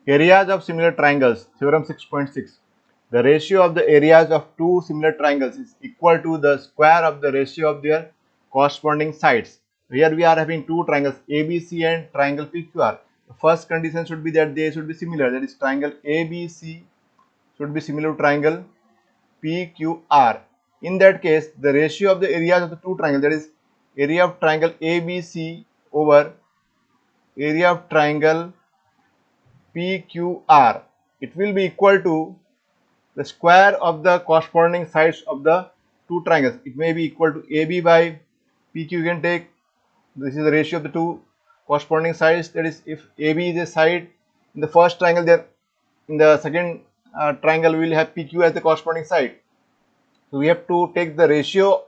Areas of similar triangles, theorem 6.6. The ratio of the areas of two similar triangles is equal to the square of the ratio of their corresponding sides. Here we are having two triangles ABC and triangle PQR. The first condition should be that they should be similar, that is triangle ABC should be similar to triangle PQR. In that case, the ratio of the areas of the two triangles, that is area of triangle ABC over area of triangle PQR, it will be equal to the square of the corresponding sides of the two triangles. It may be equal to AB by PQ. You can take, this is the ratio of the two corresponding sides, that is if AB is a side in the first triangle, there in the second triangle we will have PQ as the corresponding side. So we have to take the ratio,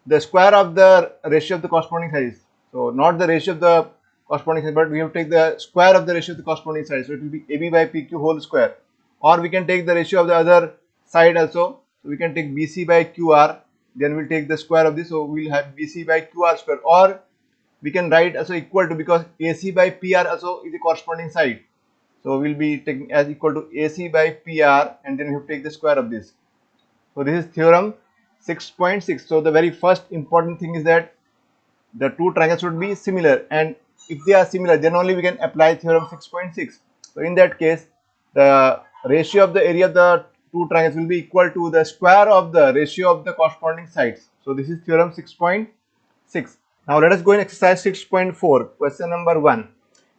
the square of the ratio of the corresponding sides. So not the ratio of the corresponding side, but we have to take the square of the ratio of the corresponding side. So it will be AB by PQ whole square. Or we can take the ratio of the other side also. So we can take BC by QR. Then we'll take the square of this. So we'll have BC by QR square. Or we can write also equal to, because AC by PR also is the corresponding side. So we'll be taking as equal to AC by PR, and then we have to take the square of this. So this is theorem 6.6. So the very first important thing is that the two triangles should be similar, and if they are similar, then only we can apply theorem 6.6. So in that case, the ratio of the area of the two triangles will be equal to the square of the ratio of the corresponding sides. So this is theorem 6.6. Now let us go in exercise 6.4. Question number 1.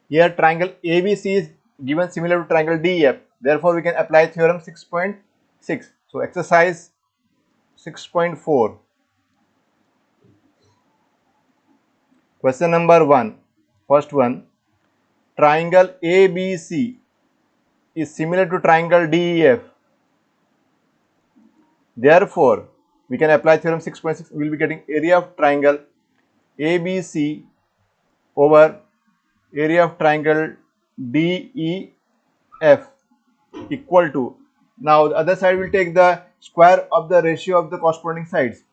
Here triangle ABC is given similar to triangle DEF. Therefore we can apply theorem 6.6. So exercise 6.4. Question number 1. First one. Triangle ABC is similar to triangle DEF. Therefore, we can apply theorem 6.6. We will be getting area of triangle ABC over area of triangle DEF equal to. Now the other side will take the square of the ratio of the corresponding sides.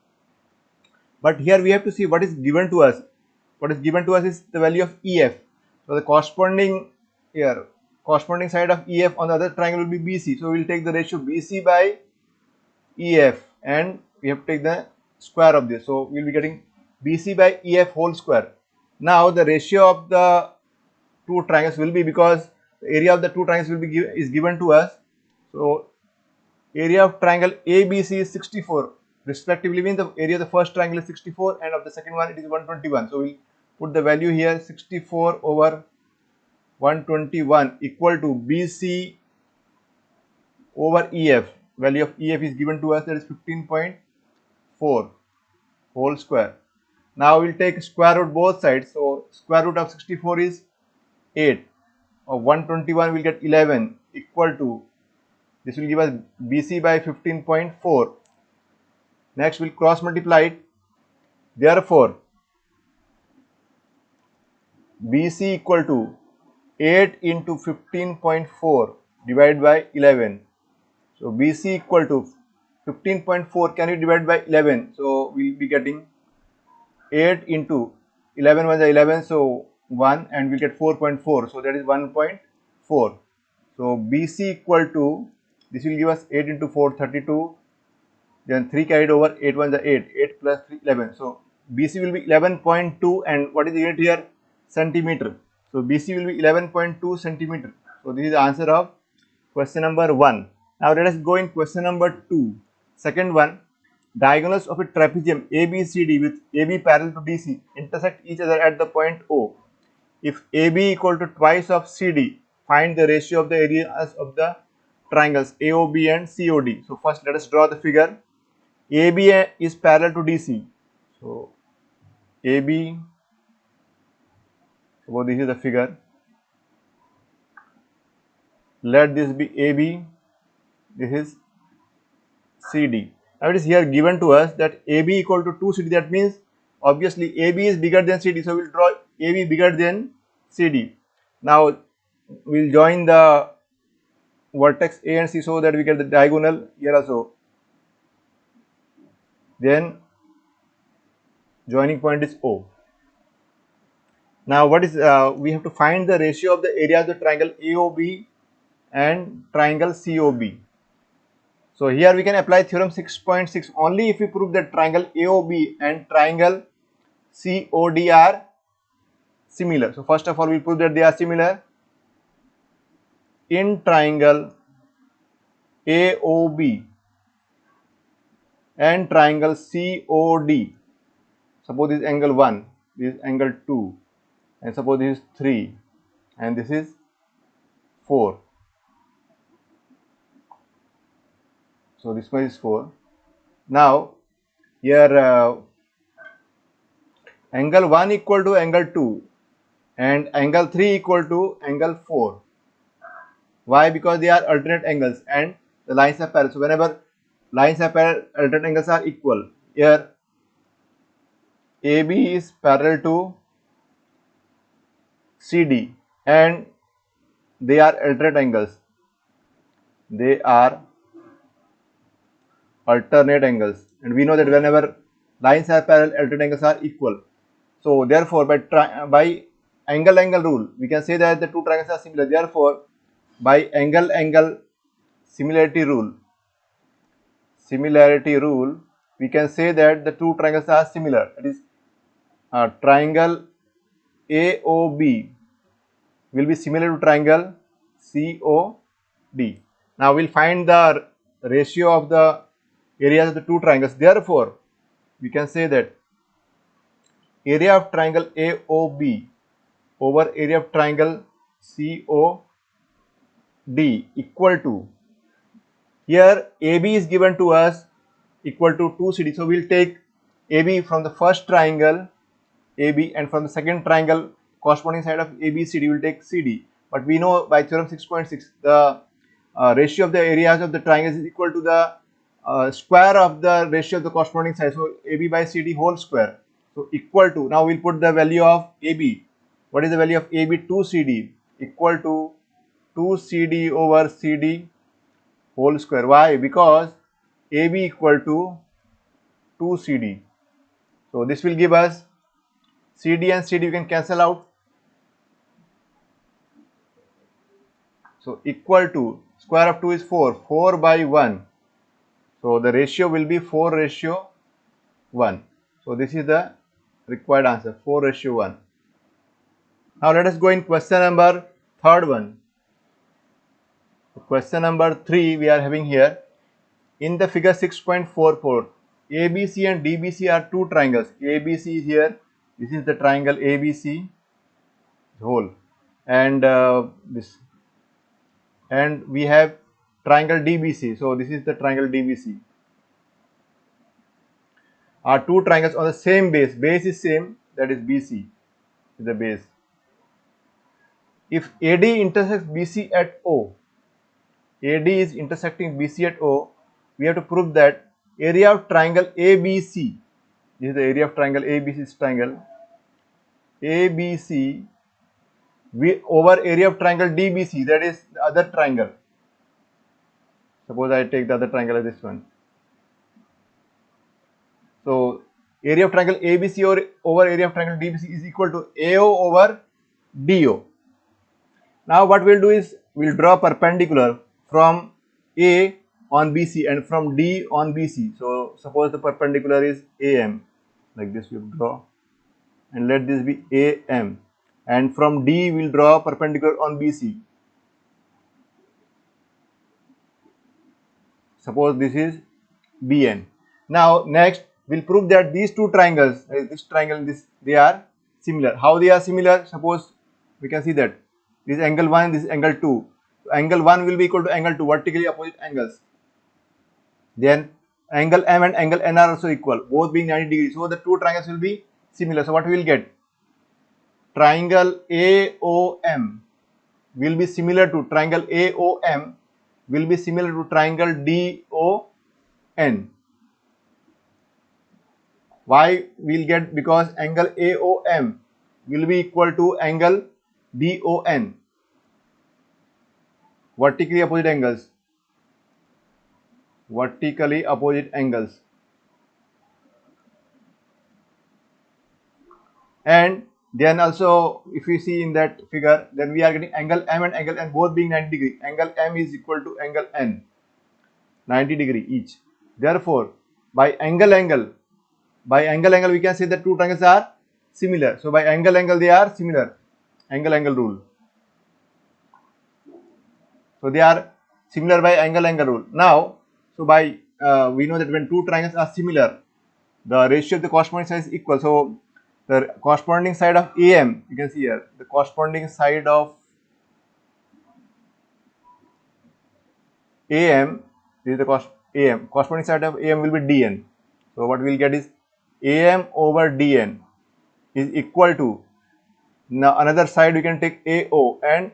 But here we have to see what is given to us. What is given to us is the value of EF. So the corresponding side of EF on the other triangle will be BC. So we will take the ratio BC by EF, and we have to take the square of this. So we will be getting BC by EF whole square. Now the ratio of the two triangles will be, because the area of the two triangles will be is given to us. So area of triangle ABC is 64. Respectively means the area of the first triangle is 64 and of the second one it is 121. So we'll put the value here, 64 over 121 equal to BC over EF. Value of EF is given to us, that is 15.4 whole square. Now we'll take square root both sides. So square root of 64 is 8. Of 121 we'll get 11 equal to, this will give us BC by 15.4. Next we'll cross multiply it. Therefore BC equal to 8 into 15.4 divided by 11. So BC equal to 15.4, can we divide by 11? So we'll be getting 8 into 11 was 11, so 1, and we'll get 4.4, so that is 1.4. So BC equal to, this will give us 8 into 4, 32, then 3 carried over, 8 1 is 8, 8 plus 3, 11. So BC will be 11.2, and what is the unit here? Centimeter. So BC will be 11.2 centimeter. So this is the answer of question number 1. Now let us go in question number 2. Second one, diagonals of a trapezium ABCD with AB parallel to DC intersect each other at the point O. If AB equal to twice of CD, find the ratio of the areas of the triangles AOB and COD. So first let us draw the figure. AB is parallel to DC. So AB, suppose this is the figure. Let this be AB, this is CD. Now it is here given to us that AB equal to 2 CD. That means obviously AB is bigger than CD. So we will draw AB bigger than CD. Now we will join the vertex A and C so that we get the diagonal here also. Then joining point is O. Now what is we have to find the ratio of the area of the triangle AOB and triangle COB. So here we can apply theorem 6.6 only if we prove that triangle AOB and triangle COD are similar. So first of all, we prove that they are similar. In triangle AOB and triangle COD, suppose this is angle 1, this is angle 2, and suppose this is 3 and this is 4. So this one is 4. Now here angle 1 equal to angle 2 and angle 3 equal to angle 4. Why? Because they are alternate angles and the lines are parallel. So whenever lines are parallel, alternate angles are equal. Here AB is parallel to CD and they are alternate angles. They are alternate angles, and we know that whenever lines are parallel, alternate angles are equal. So therefore, by angle rule, we can say that the two triangles are similar. Therefore, by angle similarity rule, we can say that the two triangles are similar. That is, triangle AOB will be similar to triangle COD. Now we'll find the ratio of the areas of the two triangles. Therefore, we can say that area of triangle AOB over area of triangle COD equal to, here AB is given to us equal to 2CD. So we'll take AB from the first triangle AB and from the second triangle corresponding side of ABCD will take CD. But we know by theorem 6.6 the ratio of the areas of the triangles is equal to the square of the ratio of the corresponding side. So AB by CD whole square. So equal to, now we'll put the value of AB. What is the value of AB? 2CD equal to 2CD over CD whole square. Why? Because AB equal to 2CD. So this will give us CD and CD, you can cancel out. So equal to, square of 2 is 4, 4 by 1. So the ratio will be 4:1. So this is the required answer, 4:1. Now let us go in question number third one. Question number 3 we are having here. In the figure 6.44, ABC and DBC are two triangles. ABC is here. This is the triangle ABC whole, and this, and we have triangle DBC. So this is the triangle DBC. Are two triangles on the same base. Base is same, that is BC is the base. If AD intersects BC at O, AD is intersecting BC at O, we have to prove that area of triangle ABC, this is the area of triangle ABC, triangle ABC over area of triangle DBC, that is the other triangle. Suppose I take the other triangle as this one. So area of triangle ABC over area of triangle DBC is equal to AO over DO. Now what we'll do is we'll draw perpendicular from A on BC and from D on BC. So suppose the perpendicular is AM, like this we'll draw, and let this be AM, and from D we'll draw perpendicular on BC. Suppose this is BN. Now next we'll prove that these two triangles, this triangle and this, they are similar. How they are similar? Suppose we can see that this is angle 1, this is angle 2. So angle 1 will be equal to angle 2, vertically opposite angles. Then angle M and angle N are also equal, both being 90 degrees. So the two triangles will be similar. So what we will get? Triangle AOM will be similar to triangle AOM will be similar to triangle DON. Why we'll get? Because angle AOM will be equal to angle DON, vertically opposite angles. Vertically opposite angles. And Then also if we see in that figure, then we are getting angle M and angle N both being 90 degree. Angle M is equal to angle N, 90 degree each. Therefore, by angle we can say that two triangles are similar. So by angle they are similar. Angle rule. So they are similar by angle rule. Now, so by we know that when two triangles are similar, the ratio of the corresponding sides is equal. So the corresponding side of AM, you can see here, the corresponding side of AM, this is the AM, corresponding side of AM will be DN. So what we will get is AM over DN is equal to, now another side we can take AO and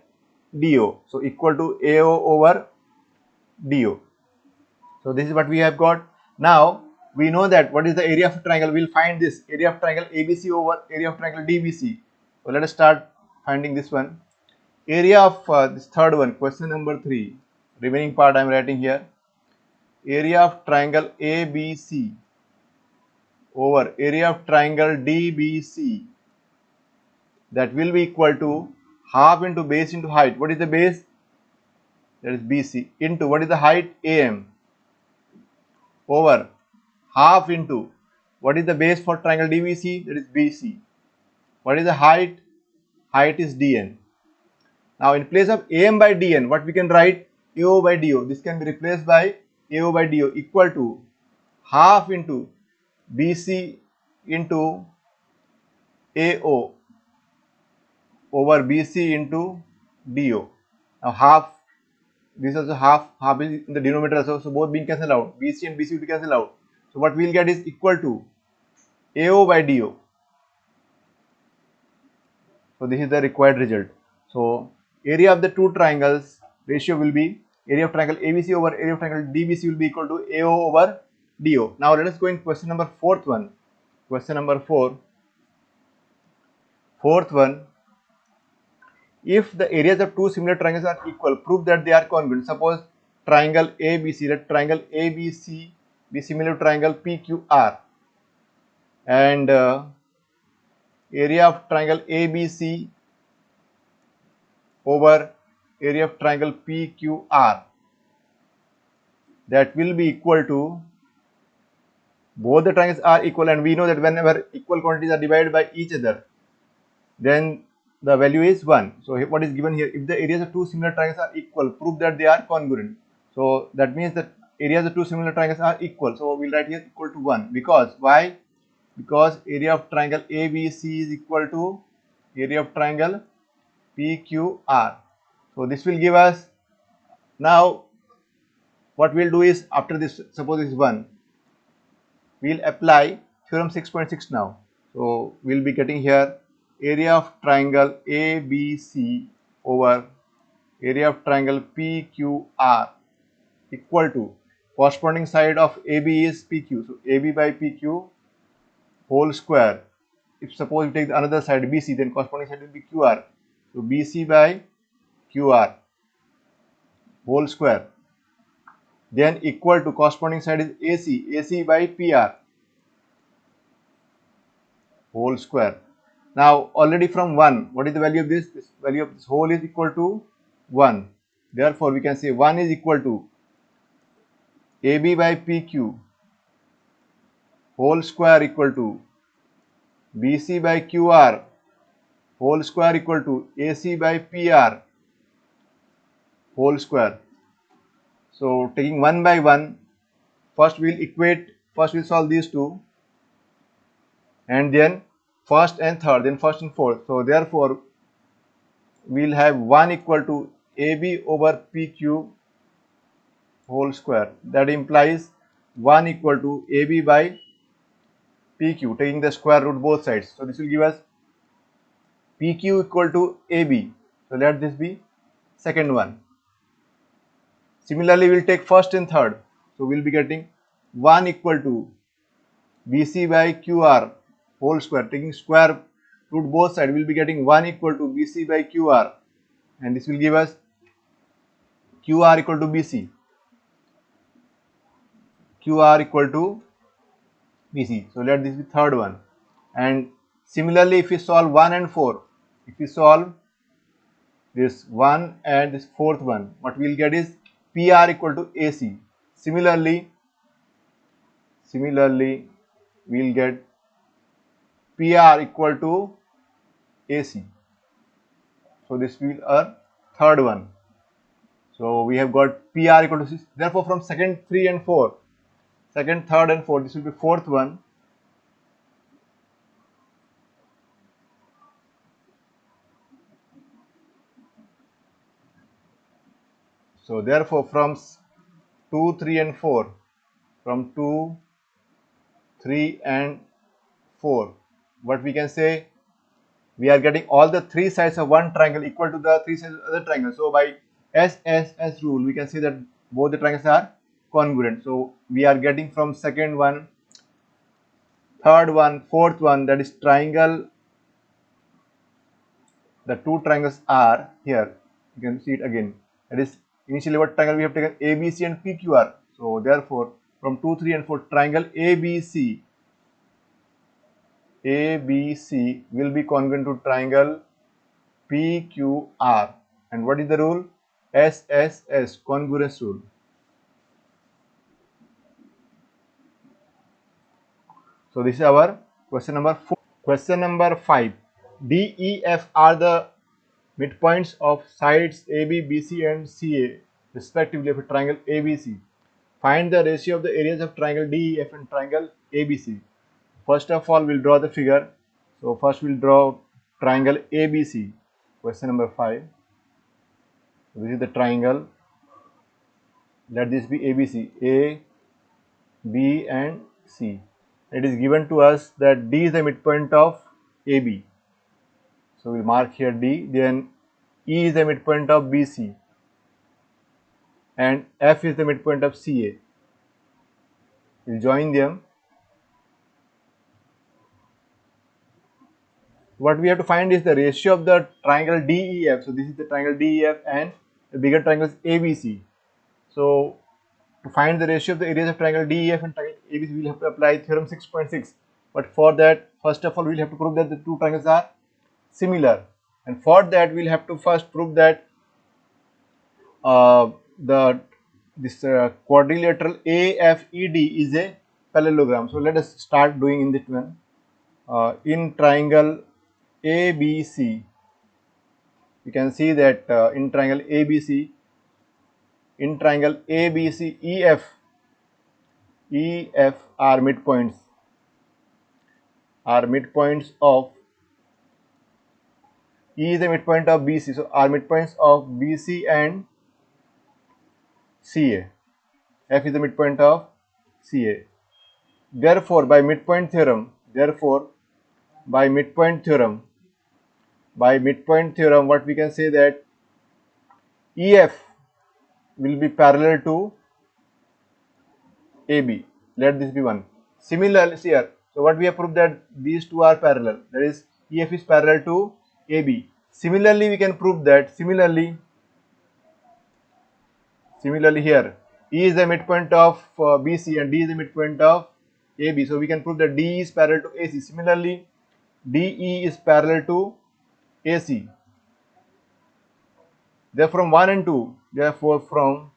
DO. So equal to AO over DO. So this is what we have got. Now we know that what is the area of a triangle. We will find this area of triangle ABC over area of triangle DBC. So let us start finding this one. Area of this third one, question number 3. Remaining part I am writing here. Area of triangle ABC over area of triangle DBC, that will be equal to half into base into height. What is the base? That is BC into what is the height? AM over half into what is the base for triangle DBC? That is BC. What is the height? Height is DN. Now in place of AM by DN, what we can write? AO by DO. This can be replaced by AO by DO equal to half into BC into AO over BC into DO. Now half, this is also half is in the denominator also, so both being cancelled out. BC and BC will be cancelled out. So what we will get is equal to AO by DO. So this is the required result. So area of the two triangles ratio will be area of triangle ABC over area of triangle DBC will be equal to AO over DO. Now let us go in question number 4th one. Question number 4. Fourth one. If the areas of two similar triangles are equal, prove that they are congruent. Suppose triangle ABC, let triangle ABC be similar to triangle PQR, and area of triangle ABC over area of triangle PQR, that will be equal to, both the triangles are equal, and we know that whenever equal quantities are divided by each other, then the value is 1. So what is given here? If the areas of two similar triangles are equal, prove that they are congruent. So that means that areas of two similar triangles are equal. So we'll write here equal to 1. Because why? Because area of triangle ABC is equal to area of triangle PQR. So this will give us, now what we'll do is, after this, suppose this is 1, we'll apply theorem 6.6 now. So we'll be getting here area of triangle ABC over area of triangle PQR equal to, corresponding side of AB is PQ, so AB by PQ whole square. If suppose you take the another side BC, then corresponding side will be QR, so BC by QR whole square, then equal to corresponding side is AC by PR whole square. Now already from 1, what is the value of this? This value of this whole is equal to 1. Therefore we can say 1 is equal to AB by PQ whole square equal to BC by QR whole square equal to AC by PR whole square. So taking 1 by 1, first we'll solve these two, and then first and third, then first and fourth. So therefore we'll have 1 equal to AB over PQ whole square. That implies 1 equal to AB by PQ, taking the square root both sides. So this will give us PQ equal to AB. So let this be second one. Similarly, we'll take first and third. So we'll be getting 1 equal to BC by QR whole square, taking square root both sides, we'll be getting 1 equal to BC by QR, and this will give us QR equal to BC, QR equal to BC. So let this be third one, and Similarly, if we solve 1 and 4, if we solve this 1 and this fourth one, what we will get is PR equal to AC. Similarly, we will get PR equal to AC. So this will be our third one. So we have got PR equal to 6. Therefore, from second, 3 and 4, second, third and 4, this will be fourth one. So therefore, from 2, 3 and 4, from 2, 3 and 4, what we can say, we are getting all the three sides of one triangle equal to the three sides of the other triangle. So by SSS rule, we can see that both the triangles are congruent. So we are getting from second one, third one, fourth one, that is triangle, the two triangles are here. You can see it again. That is initially what triangle we have taken, ABC and PQR. So therefore, from 2, 3 and 4, triangle ABC will be congruent to triangle PQR. And what is the rule? SSS, congruence rule. So this is our question number 4. Question number 5. D, E, F are the midpoints of sides AB, BC and CA respectively of a triangle ABC. Find the ratio of the areas of triangle DEF and triangle ABC. First of all, we'll draw the figure. So first we'll draw triangle ABC. Question number 5. This is the triangle. Let this be ABC. A, B and C. It is given to us that D is the midpoint of AB. So we'll mark here D. Then E is the midpoint of BC. And F is the midpoint of CA. We'll join them. What we have to find is the ratio of the triangle DEF. So this is the triangle DEF and the bigger triangle is ABC. So to find the ratio of the areas of triangle DEF and triangle ABC, we will have to apply theorem 6.6. But for that, first of all, we will have to prove that the two triangles are similar. And for that, we will have to first prove that this quadrilateral AFED is a parallelogram. So let us start doing in this one. In triangle ABC, you can see that in triangle ABC, EF are midpoints of E is the midpoint of BC. So are midpoints of BC and CA. F is the midpoint of CA. Therefore, by midpoint theorem, what we can say that EF will be parallel to AB. Let this be 1. Similarly here, so what we have proved that these two are parallel. That is, EF is parallel to AB. Similarly, we can prove that similarly here, E is the midpoint of BC and D is the midpoint of AB. So we can prove that D is parallel to AC. Similarly, DE is parallel to AC. Therefore, from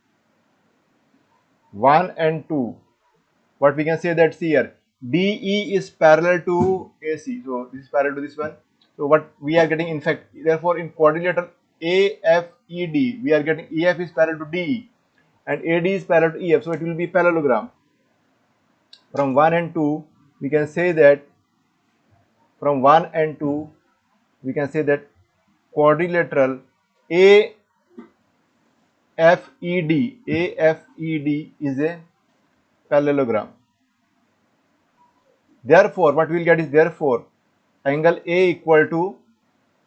1 and 2, what we can say that see here, DE is parallel to AC. So this is parallel to this one. So what we are getting, in fact, therefore in quadrilateral AFED, we are getting EF is parallel to DE and AD is parallel to EF. So it will be parallelogram. From 1 and 2, we can say that quadrilateral AFED is a parallelogram. Therefore, what we will get is angle A equal to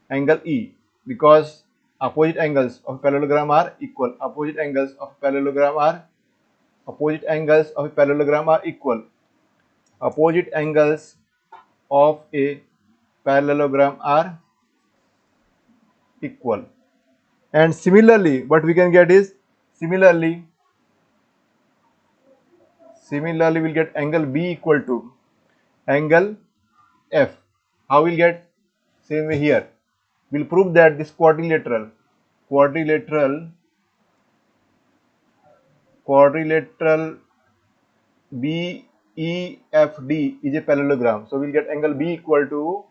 angle E, because opposite angles of parallelogram are equal. Opposite angles of a parallelogram are equal. And similarly, what we can get is similarly we'll get angle B equal to angle F. How we'll get? Same way here. We'll prove that this quadrilateral BEFD is a parallelogram. So we'll get angle B equal to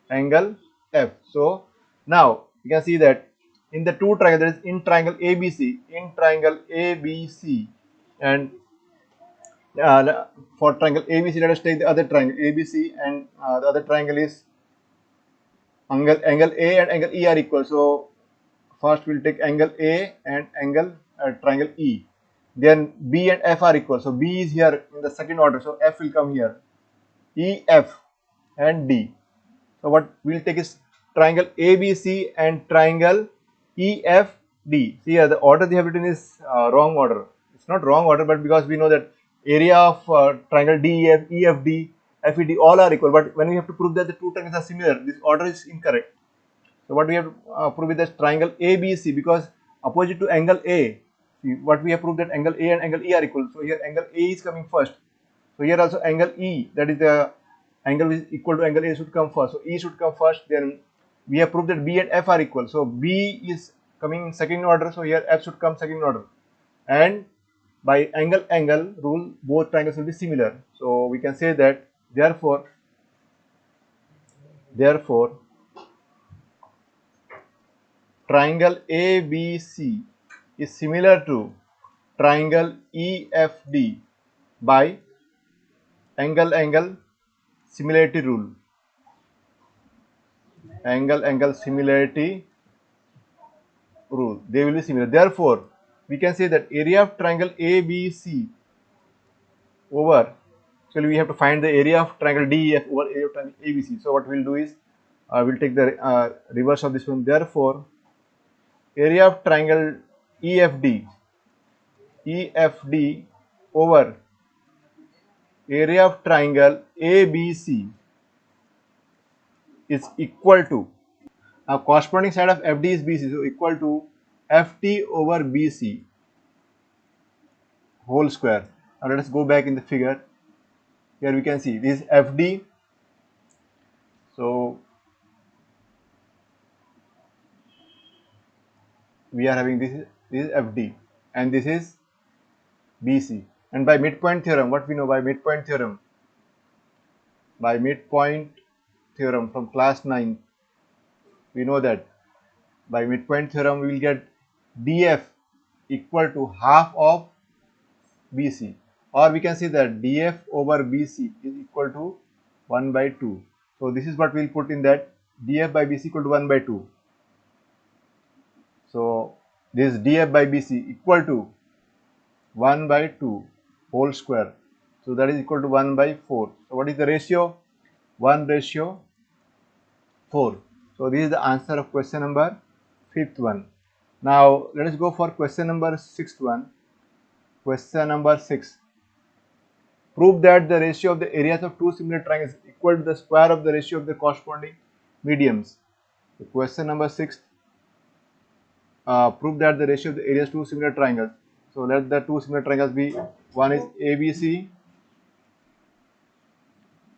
angle F. So now you can see that in the two triangles, that is in triangle ABC, and for triangle ABC, let us take the other triangle ABC, and the other triangle is angle A and angle E are equal. So first we'll take angle A and angle triangle E. Then B and F are equal. So B is here in the second order. So F will come here. E, F and D. So what we'll take is triangle ABC and triangle EFD. See here, the order they have written is wrong order. It's not wrong order, but because we know that area of triangle DEF, EFD, FED all are equal. But when we have to prove that the two triangles are similar, this order is incorrect. So what we have to prove is that triangle ABC, because opposite to angle A, see what we have proved that angle A and angle E are equal. So here angle A is coming first. So here also angle E, that is the angle is equal to angle A, should come first. So E should come first. Then we have proved that B and F are equal. So B is coming in second order. So here F should come second order. And by angle rule, both triangles will be similar. So we can say that therefore triangle ABC is similar to triangle EFD by angle similarity rule. Angle similarity rule. They will be similar. Therefore, we can say that area of triangle ABC over, so we have to find the area of triangle DEF over area of triangle ABC. So what we'll do is we'll take the reverse of this one. Therefore, area of triangle EFD over area of triangle ABC is equal to, now corresponding side of FD is BC, so equal to FT over BC whole square. Now let us go back in the figure. Here we can see this is FD. So we are having this is FD and this is BC. And by midpoint theorem, what we know by midpoint theorem? By midpoint theorem from class 9, we know that by midpoint theorem we will get DF equal to half of BC, or we can say that DF over BC is equal to 1 by 2. So this is what we will put in that, DF by BC equal to 1 by 2. So this DF by BC equal to 1 by 2 whole square. So that is equal to 1 by 4. So what is the ratio? 1:4. So this is the answer of question number 5th one. Now let us go for question number 6th one. Question number 6. Prove that the ratio of the areas of two similar triangles is equal to the square of the ratio of the corresponding mediums. So question number 6. Prove that the ratio of the areas of two similar triangles. So let the two similar triangles be, one is ABC,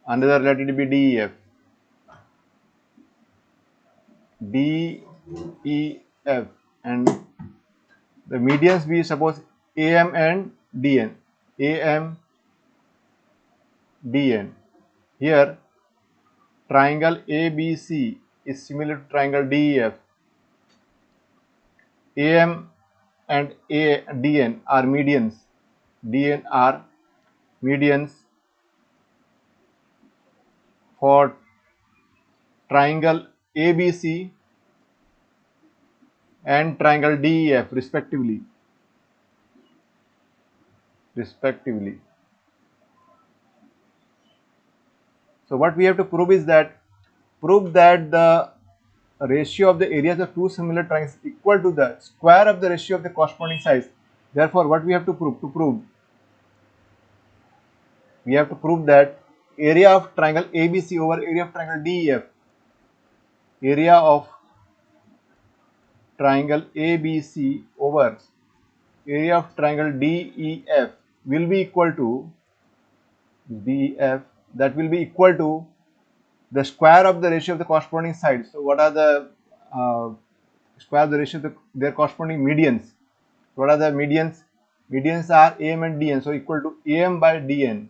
another let it be DEF. DEF, and the medians we suppose AM and DN. AM, DN. Here triangle ABC is similar to triangle DEF. AM and DN are medians. DN are medians for triangle ABC and triangle DEF respectively. So what we have to prove is that, prove that the ratio of the areas of two similar triangles is equal to the square of the ratio of the corresponding sides. Therefore, what we have to prove? We have to prove that area of triangle ABC over area of triangle DEF, area of triangle ABC over area of triangle DEF will be equal to DF, that will be equal to the square of the ratio of the corresponding sides. So what are the square of the ratio of their corresponding medians? What are the medians? Medians are AM and DN, so equal to AM by DN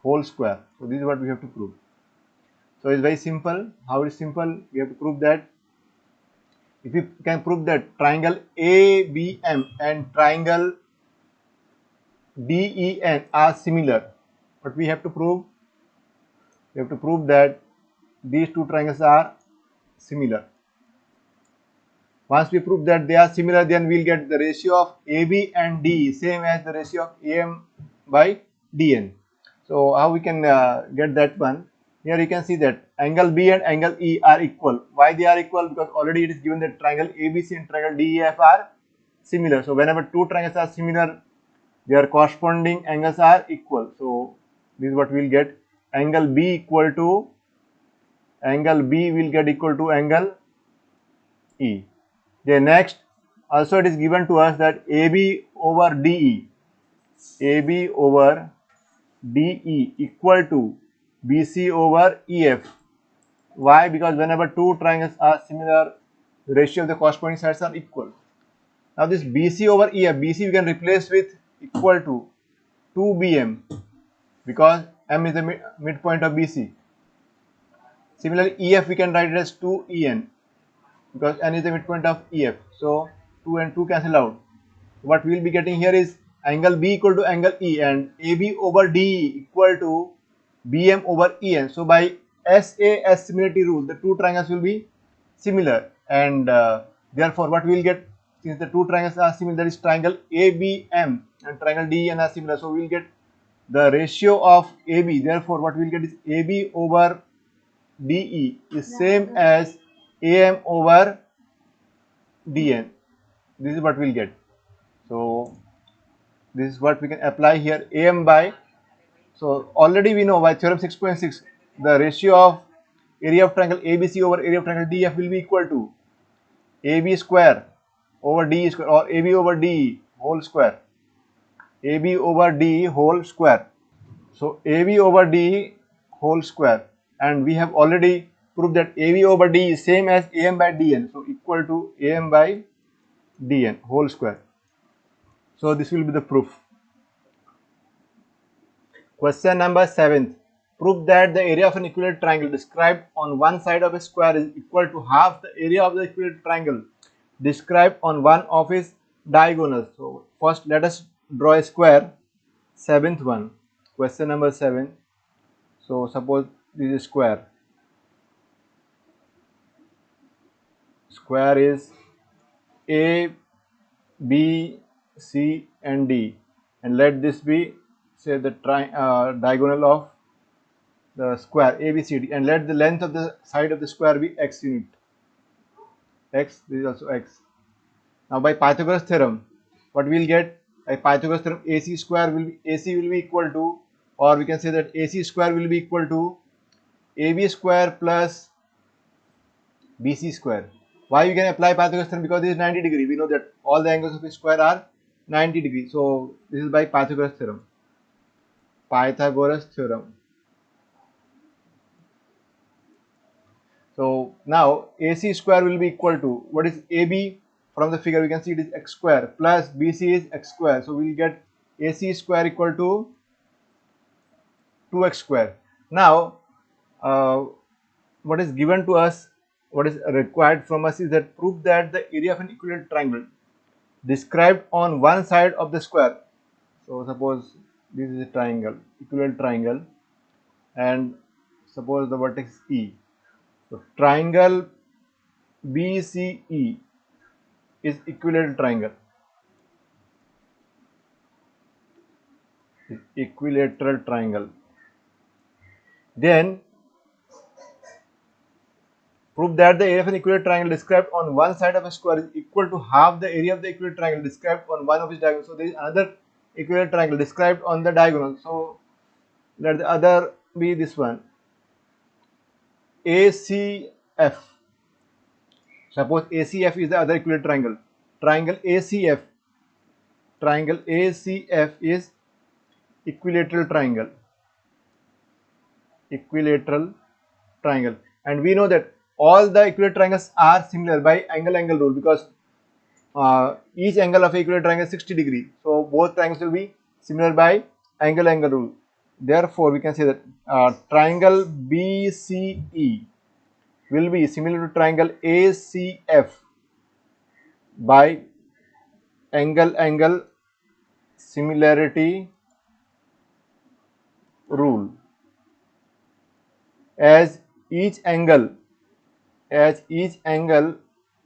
whole square. So this is what we have to prove. So it's very simple. How is simple? We have to prove that if we can prove that triangle ABM and triangle DEN are similar, what we have to prove? We have to prove that these two triangles are similar. Once we prove that they are similar, then we'll get the ratio of AB and DE same as the ratio of AM by DN. So how we can get that one? Here you can see that angle B and angle E are equal. Why they are equal? Because already it is given that triangle ABC and triangle DEF are similar. So whenever two triangles are similar, their corresponding angles are equal. So this is what we'll get. Angle B equal to angle B will get equal to angle E. Then next, also it is given to us that AB over DE, AB over DE equal to BC over EF. Why? Because whenever two triangles are similar, the ratio of the corresponding sides are equal. Now this BC over EF, BC we can replace with equal to 2BM because M is the midpoint of BC. Similarly, EF we can write it as 2EN because N is the midpoint of EF. So 2 and 2 cancel out. What we will be getting here is angle B equal to angle E and AB over DE equal to BM over EN. So by SAS similarity rule, the two triangles will be similar, and therefore what we will get, since the two triangles are similar, that is triangle ABM and triangle DEN are similar, so we will get the ratio of AB. Therefore what we will get is AB over DE is same as AM over DN. This is what we will get. So this is what we can apply here. AM by, so already we know by theorem 6.6 the ratio of area of triangle ABC over area of triangle DF will be equal to AB square over DE square, or AB over DE whole square, AB over DE whole square. So AB over DE whole square, and we have already proved that AB over DE is same as AM by DN, so equal to AM by DN whole square. So this will be the proof. Question number 7. Prove that the area of an equilateral triangle described on one side of a square is equal to half the area of the equilateral triangle described on one of its diagonals. So first let us draw a square. Seventh one, question number 7. So suppose this is square. Square is A, B, C and D, and let this be, say, the diagonal of the square ABCD, and let the length of the side of the square be x unit. X, this is also x. Now by Pythagoras theorem, what we will get? By Pythagoras theorem, AC square will be equal to, or we can say that AC square will be equal to AB square plus BC square. Why we can apply Pythagoras theorem? Because this is 90 degree. We know that all the angles of a square are 90 degree. So this is by Pythagoras theorem. Pythagoras theorem. So now AC square will be equal to, what is AB? From the figure we can see it is x square plus BC is x square. So we will get AC square equal to 2x square. Now what is given to us, what is required from us is that prove that the area of an equilateral triangle described on one side of the square. So suppose this is a triangle, equilateral triangle, and suppose the vertex E. So triangle BCE is equilateral triangle. Equilateral triangle. Then prove that the area of an equilateral triangle described on one side of a square is equal to half the area of the equilateral triangle described on one of its diagonals. So there is another equilateral triangle described on the diagonal. So let the other be this one, ACF. Suppose ACF is the other equilateral triangle. Triangle ACF. Triangle ACF is equilateral triangle. Equilateral triangle, and we know that all the equilateral triangles are similar by angle rule, because each angle of equilateral triangle is 60 degree. So both triangles will be similar by angle rule. Therefore, we can say that triangle BCE will be similar to triangle ACF by angle similarity rule, as each angle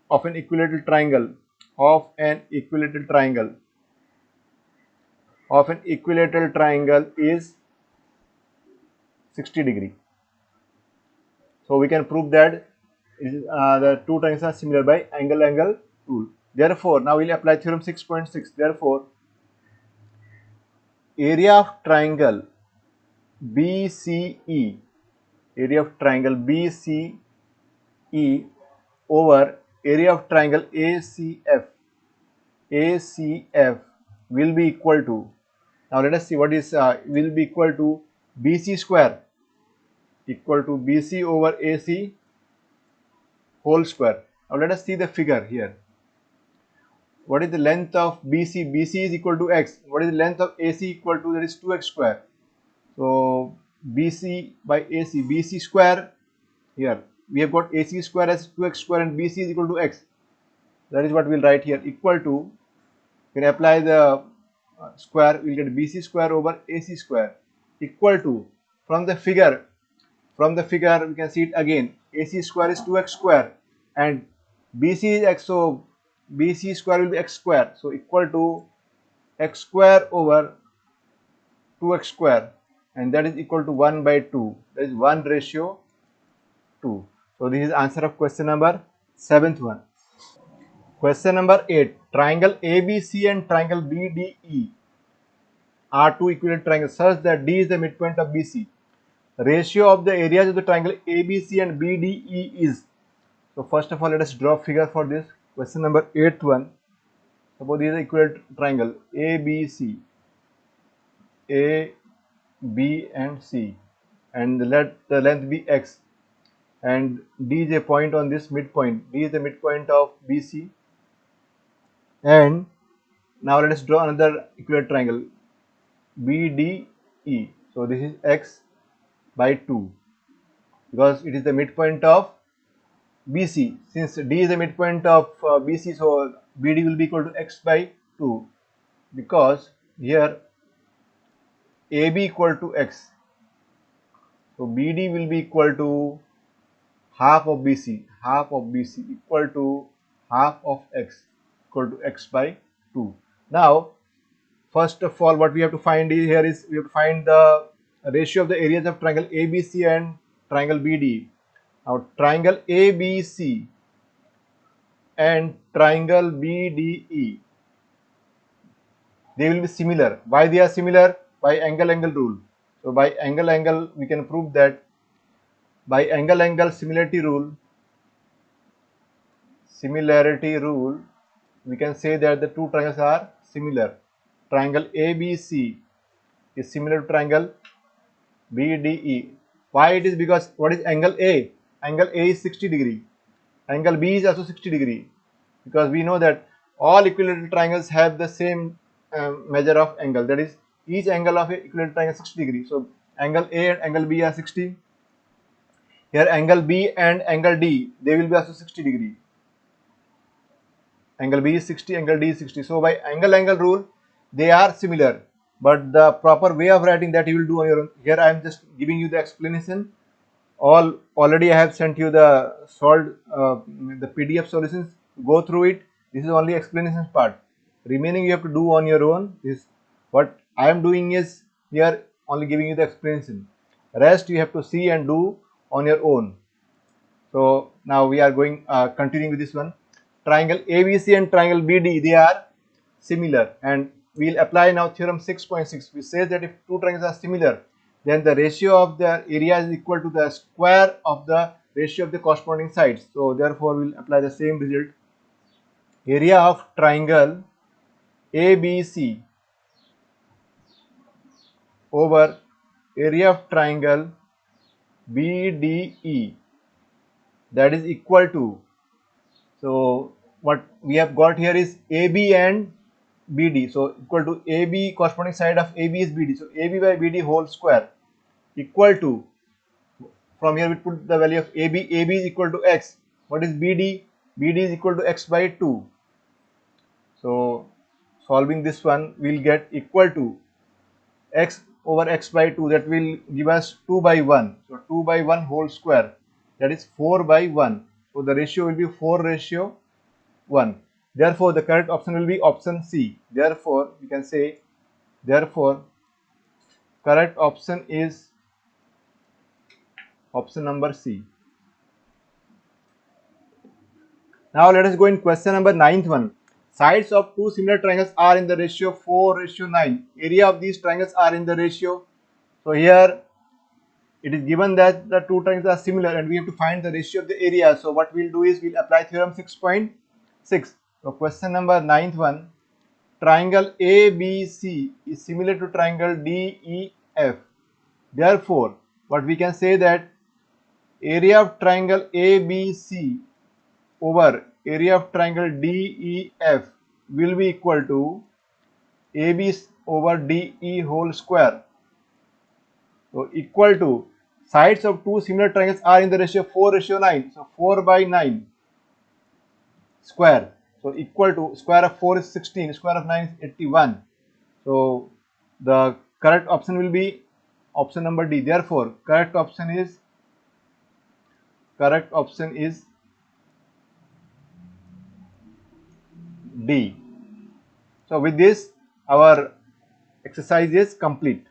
of an equilateral triangle is 60 degree. So we can prove that the two triangles are similar by angle rule. Therefore, now we'll apply theorem 6.6. Therefore, area of triangle BCE over area of triangle ACF will be equal to, now let us see what is will be equal to BC square, equal to BC over AC whole square. Now let us see the figure here. What is the length of BC? BC is equal to x. What is the length of AC? Equal to, that is 2x square. So BC by AC, BC square, here we have got AC square as 2x square and BC is equal to x. That is what we will write here, equal to, we can apply the square, we will get BC square over AC square, equal to, from the figure we can see it again, AC square is 2x square and BC is x, so BC square will be x square, so equal to x square over 2x square, and that is equal to 1 by 2, that is 1:2. So this is answer of question number 7th one. Question number 8. Triangle ABC and triangle BDE are two equilateral triangles such that D is the midpoint of BC. Ratio of the areas of the triangle ABC and BDE is. So first of all, let us draw figure for this. Question number 8th one. Suppose this is equilateral triangle ABC, A, B and C, and let the length be x, and D is a point on this midpoint. D is the midpoint of BC. And now let us draw another equilateral triangle BDE. So this is x by 2, because it is the midpoint of BC. Since D is the midpoint of BC, so BD will be equal to x by 2, because here AB equal to x. So BD will be equal to half of BC equal to half of x, equal to x by 2. Now, first of all, what we have to find here is, we have to find the ratio of the areas of triangle ABC and triangle BD. Now, triangle ABC and triangle BDE, they will be similar. Why they are similar? By angle rule. So by angle we can prove that by angle similarity rule, we can say that the two triangles are similar. Triangle ABC is similar to triangle BDE. Why it is? Because what is angle A? Angle A is 60 degree. Angle B is also 60 degree, because we know that all equilateral triangles have the same measure of angle, that is each angle of a equilateral triangle is 60 degree. So angle A and angle B are 60. Here angle B and angle D, they will be also 60 degree. Angle B is 60, angle D is 60. So by angle rule, they are similar, but the proper way of writing that you will do on your own. Here I am just giving you the explanation. Already I have sent you the solved the PDF solutions. Go through it. This is only explanation part. Remaining you have to do on your own. This, what I am doing is here only giving you the explanation. Rest you have to see and do on your own. So now we are going continuing with this one. Triangle ABC and triangle BD, they are similar, and we will apply now theorem 6.6, which says that if two triangles are similar, then the ratio of their area is equal to the square of the ratio of the corresponding sides. So therefore we will apply the same result. Area of triangle ABC over area of triangle BDE, that is equal to, so what we have got here is AB and BD, so equal to AB, corresponding side of AB is BD, so AB by BD whole square equal to, from here we put the value of AB, AB is equal to x. What is BD? BD is equal to x by 2. So solving this one, we'll get equal to x over x by 2, that will give us 2 by 1. So 2 by 1 whole square, that is 4 by 1. So the ratio will be 4:1. Therefore the correct option will be option C. Therefore we can say, therefore correct option is option number C. Now let us go in question number 9th one. Sides of two similar triangles are in the ratio 4:9. Area of these triangles are in the ratio. So here it is given that the two triangles are similar and we have to find the ratio of the area. So what we'll do is we'll apply theorem 6.6. So question number 9th one. Triangle ABC is similar to triangle DEF. Therefore, what we can say that area of triangle ABC over area of triangle DEF will be equal to AB over DE whole square. So equal to, sides of two similar triangles are in the ratio 4:9. So 4 by 9 square. So equal to, square of 4 is 16, square of 9 is 81. So the correct option will be option number D. Therefore correct option is D. So with this our exercise is complete.